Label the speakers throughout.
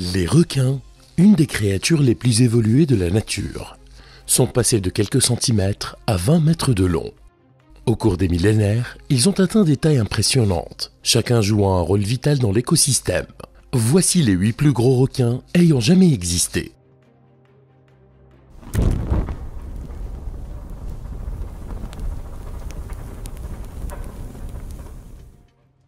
Speaker 1: Les requins, une des créatures les plus évoluées de la nature, sont passés de quelques centimètres à 20 mètres de long. Au cours des millénaires, ils ont atteint des tailles impressionnantes, chacun jouant un rôle vital dans l'écosystème. Voici les 8 plus gros requins ayant jamais existé.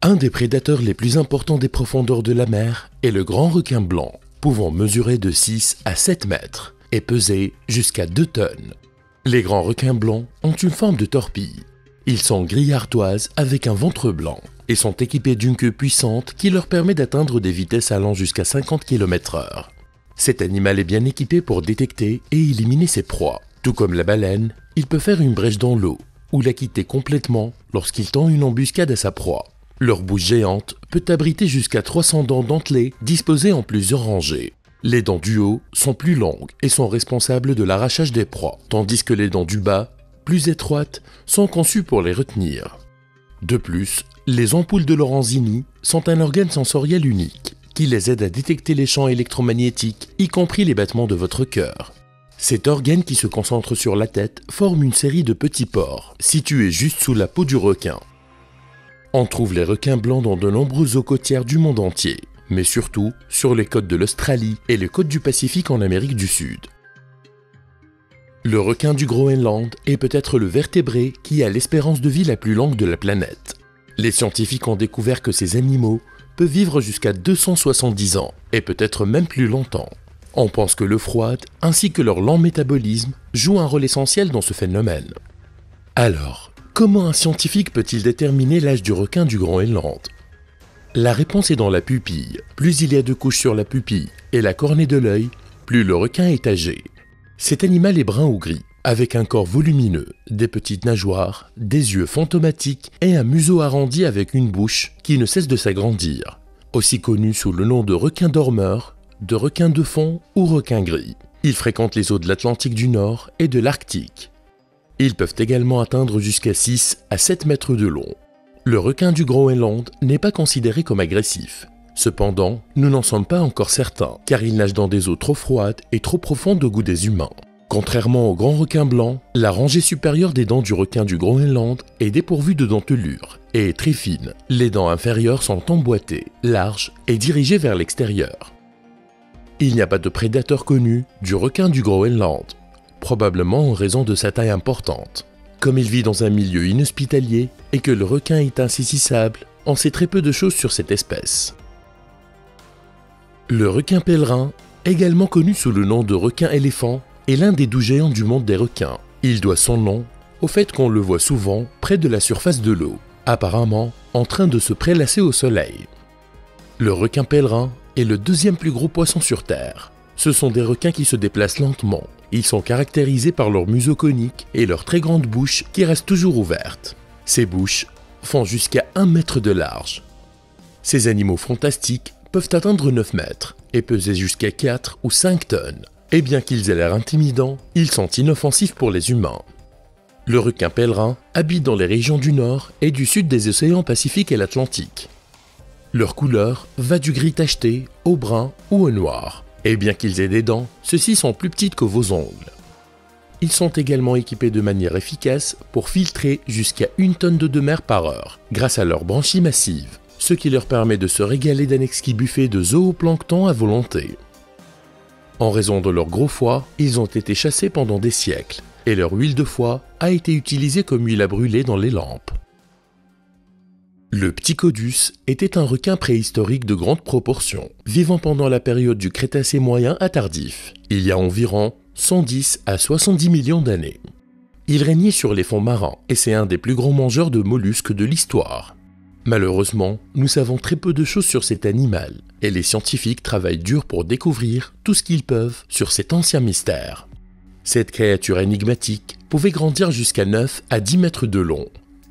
Speaker 1: Un des prédateurs les plus importants des profondeurs de la mer est le grand requin blanc, pouvant mesurer de 6 à 7 mètres et peser jusqu'à 2 tonnes. Les grands requins blancs ont une forme de torpille. Ils sont gris ardoise avec un ventre blanc et sont équipés d'une queue puissante qui leur permet d'atteindre des vitesses allant jusqu'à 50 km/h. Cet animal est bien équipé pour détecter et éliminer ses proies. Tout comme la baleine, il peut faire une brèche dans l'eau ou la quitter complètement lorsqu'il tend une embuscade à sa proie. Leur bouche géante peut abriter jusqu'à 300 dents dentelées disposées en plusieurs rangées. Les dents du haut sont plus longues et sont responsables de l'arrachage des proies, tandis que les dents du bas, plus étroites, sont conçues pour les retenir. De plus, les ampoules de Lorenzini sont un organe sensoriel unique qui les aide à détecter les champs électromagnétiques, y compris les battements de votre cœur. Cet organe qui se concentre sur la tête forme une série de petits pores, situés juste sous la peau du requin. On trouve les requins blancs dans de nombreuses eaux côtières du monde entier, mais surtout sur les côtes de l'Australie et les côtes du Pacifique en Amérique du Sud. Le requin du Groenland est peut-être le vertébré qui a l'espérance de vie la plus longue de la planète. Les scientifiques ont découvert que ces animaux peuvent vivre jusqu'à 270 ans, et peut-être même plus longtemps. On pense que l'eau froide, ainsi que leur lent métabolisme, jouent un rôle essentiel dans ce phénomène. Alors, comment un scientifique peut-il déterminer l'âge du requin du Groenland? La réponse est dans la pupille. Plus il y a de couches sur la pupille et la cornée de l'œil, plus le requin est âgé. Cet animal est brun ou gris, avec un corps volumineux, des petites nageoires, des yeux fantomatiques et un museau arrondi avec une bouche qui ne cesse de s'agrandir. Aussi connu sous le nom de requin dormeur, de requin de fond ou requin gris. Il fréquente les eaux de l'Atlantique du Nord et de l'Arctique. Ils peuvent également atteindre jusqu'à 6 à 7 mètres de long. Le requin du Groenland n'est pas considéré comme agressif. Cependant, nous n'en sommes pas encore certains, car il nage dans des eaux trop froides et trop profondes au goût des humains. Contrairement au grand requin blanc, la rangée supérieure des dents du requin du Groenland est dépourvue de dentelure et est très fine. Les dents inférieures sont emboîtées, larges et dirigées vers l'extérieur. Il n'y a pas de prédateur connu du requin du Groenland, probablement en raison de sa taille importante. Comme il vit dans un milieu inhospitalier et que le requin est insaisissable, on sait très peu de choses sur cette espèce. Le requin pèlerin, également connu sous le nom de requin-éléphant, est l'un des 12 géants du monde des requins. Il doit son nom au fait qu'on le voit souvent près de la surface de l'eau, apparemment en train de se prélasser au soleil. Le requin pèlerin est le deuxième plus gros poisson sur Terre. Ce sont des requins qui se déplacent lentement. Ils sont caractérisés par leur museau conique et leur très grande bouche qui reste toujours ouverte. Ces bouches font jusqu'à 1 mètre de large. Ces animaux fantastiques peuvent atteindre 9 mètres et peser jusqu'à 4 ou 5 tonnes. Et bien qu'ils aient l'air intimidants, ils sont inoffensifs pour les humains. Le requin pèlerin habite dans les régions du nord et du sud des océans Pacifique et l'Atlantique. Leur couleur va du gris tacheté au brun ou au noir. Et bien qu'ils aient des dents, ceux-ci sont plus petites que vos ongles. Ils sont également équipés de manière efficace pour filtrer jusqu'à 1 tonne d'eau de mer par heure, grâce à leur branchie massive, ce qui leur permet de se régaler d'un exquis buffet de zooplancton à volonté. En raison de leur gros foie, ils ont été chassés pendant des siècles, et leur huile de foie a été utilisée comme huile à brûler dans les lampes. Le Ptychodus était un requin préhistorique de grande proportion, vivant pendant la période du Crétacé moyen à tardif, il y a environ 110 à 70 millions d'années. Il régnait sur les fonds marins et c'est un des plus grands mangeurs de mollusques de l'histoire. Malheureusement, nous savons très peu de choses sur cet animal et les scientifiques travaillent dur pour découvrir tout ce qu'ils peuvent sur cet ancien mystère. Cette créature énigmatique pouvait grandir jusqu'à 9 à 10 mètres de long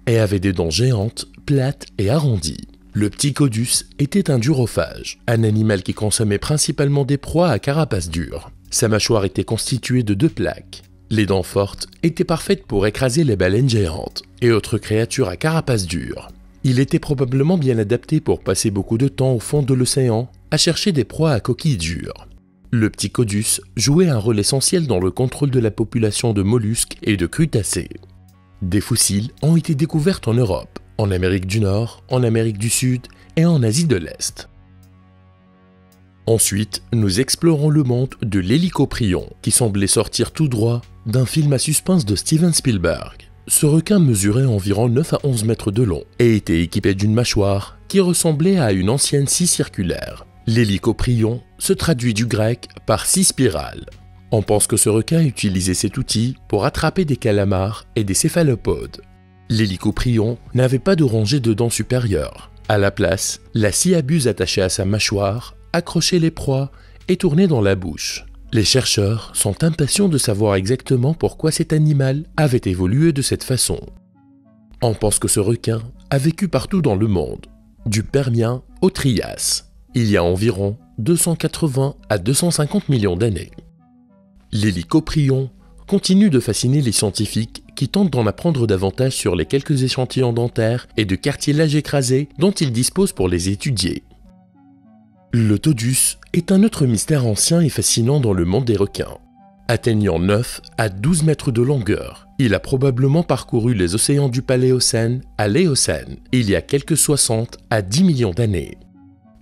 Speaker 1: et avait des dents géantes, plates et arrondies. Le Ptychodus était un durophage, un animal qui consommait principalement des proies à carapace dure. Sa mâchoire était constituée de 2 plaques. Les dents fortes étaient parfaites pour écraser les baleines géantes et autres créatures à carapace dure. Il était probablement bien adapté pour passer beaucoup de temps au fond de l'océan à chercher des proies à coquilles dures. Le petit Caudus jouait un rôle essentiel dans le contrôle de la population de mollusques et de crustacés. Des fossiles ont été découverts en Europe, en Amérique du Nord, en Amérique du Sud et en Asie de l'Est. Ensuite, nous explorons le monde de l'hélicoprion, qui semblait sortir tout droit d'un film à suspense de Steven Spielberg. Ce requin mesurait environ 9 à 11 mètres de long et était équipé d'une mâchoire qui ressemblait à une ancienne scie circulaire. L'hélicoprion se traduit du grec par scie spirale. On pense que ce requin utilisait cet outil pour attraper des calamars et des céphalopodes. L'hélicoprion n'avait pas de rangée de dents supérieures. À la place, la scie à buse attachée à sa mâchoire accrochait les proies et tournait dans la bouche. Les chercheurs sont impatients de savoir exactement pourquoi cet animal avait évolué de cette façon. On pense que ce requin a vécu partout dans le monde, du Permien au Trias, il y a environ 280 à 250 millions d'années. L'hélicoprion continue de fasciner les scientifiques qui tentent d'en apprendre davantage sur les quelques échantillons dentaires et de cartilage écrasé dont ils disposent pour les étudier. Le Todus est un autre mystère ancien et fascinant dans le monde des requins. Atteignant 9 à 12 mètres de longueur, il a probablement parcouru les océans du Paléocène à l'Éocène, il y a quelques 60 à 10 millions d'années.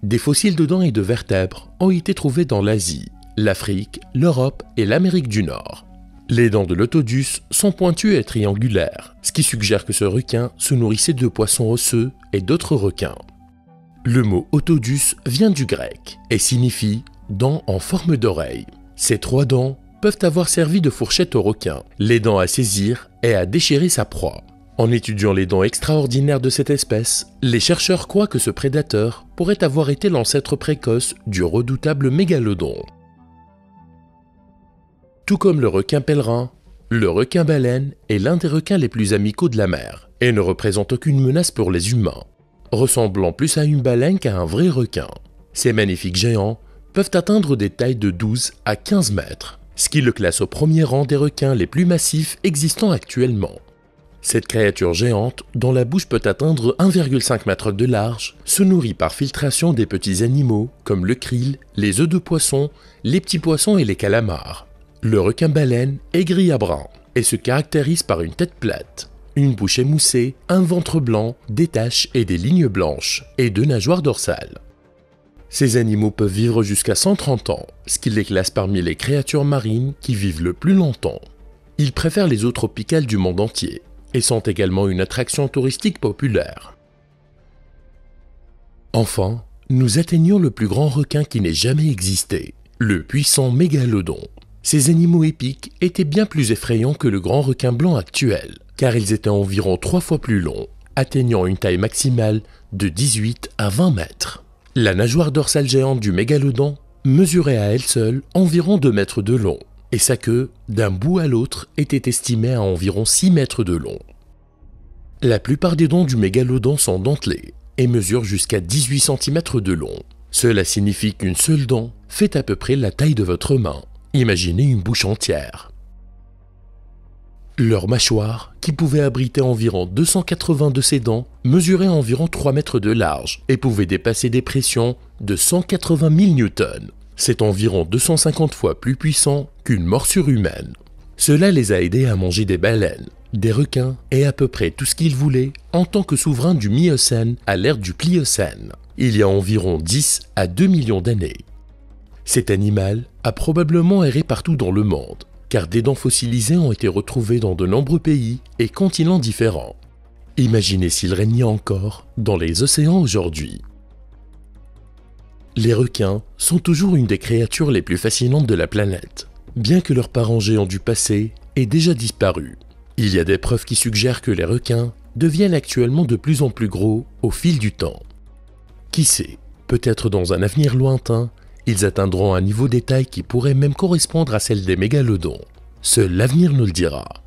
Speaker 1: Des fossiles de dents et de vertèbres ont été trouvés dans l'Asie, l'Afrique, l'Europe et l'Amérique du Nord. Les dents de l'Otodus sont pointues et triangulaires, ce qui suggère que ce requin se nourrissait de poissons osseux et d'autres requins. Le mot Otodus vient du grec et signifie « dents en forme d'oreille ». Ces 3 dents peuvent avoir servi de fourchette au requin, l'aidant à saisir et à déchirer sa proie. En étudiant les dents extraordinaires de cette espèce, les chercheurs croient que ce prédateur pourrait avoir été l'ancêtre précoce du redoutable mégalodon. Tout comme le requin pèlerin, le requin-baleine est l'un des requins les plus amicaux de la mer et ne représente aucune menace pour les humains, ressemblant plus à une baleine qu'à un vrai requin. Ces magnifiques géants peuvent atteindre des tailles de 12 à 15 mètres, ce qui le classe au premier rang des requins les plus massifs existants actuellement. Cette créature géante, dont la bouche peut atteindre 1,5 m de large, se nourrit par filtration des petits animaux comme le krill, les œufs de poisson, les petits poissons et les calamars. Le requin-baleine est gris à brun et se caractérise par une tête plate, une bouche émoussée, un ventre blanc, des taches et des lignes blanches, et 2 nageoires dorsales. Ces animaux peuvent vivre jusqu'à 130 ans, ce qui les classe parmi les créatures marines qui vivent le plus longtemps. Ils préfèrent les eaux tropicales du monde entier, et sont également une attraction touristique populaire. Enfin, nous atteignons le plus grand requin qui n'ait jamais existé, le puissant mégalodon. Ces animaux épiques étaient bien plus effrayants que le grand requin blanc actuel, car ils étaient environ 3 fois plus longs, atteignant une taille maximale de 18 à 20 mètres. La nageoire dorsale géante du mégalodon mesurait à elle seule environ 2 mètres de long, et sa queue, d'un bout à l'autre, était estimée à environ 6 mètres de long. La plupart des dents du mégalodon sont dentelées et mesurent jusqu'à 18 cm de long. Cela signifie qu'une seule dent fait à peu près la taille de votre main. Imaginez une bouche entière. Leur mâchoire, qui pouvait abriter environ 280 de ces dents, mesurait environ 3 mètres de large et pouvait dépasser des pressions de 180 000 newtons. C'est environ 250 fois plus puissant qu'une morsure humaine. Cela les a aidés à manger des baleines, des requins et à peu près tout ce qu'ils voulaient en tant que souverains du Miocène à l'ère du Pliocène, il y a environ 10 à 2 millions d'années. Cet animal a probablement erré partout dans le monde, car des dents fossilisées ont été retrouvées dans de nombreux pays et continents différents. Imaginez s'il régnait encore dans les océans aujourd'hui. Les requins sont toujours une des créatures les plus fascinantes de la planète, bien que leurs parents géants du passé aient déjà disparu. Il y a des preuves qui suggèrent que les requins deviennent actuellement de plus en plus gros au fil du temps. Qui sait, peut-être dans un avenir lointain, ils atteindront un niveau de taille qui pourrait même correspondre à celle des mégalodons. Seul l'avenir nous le dira.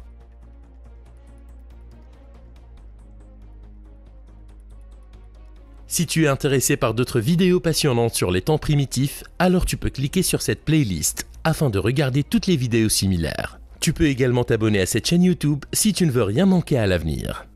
Speaker 1: Si tu es intéressé par d'autres vidéos passionnantes sur les temps primitifs, alors tu peux cliquer sur cette playlist afin de regarder toutes les vidéos similaires. Tu peux également t'abonner à cette chaîne YouTube si tu ne veux rien manquer à l'avenir.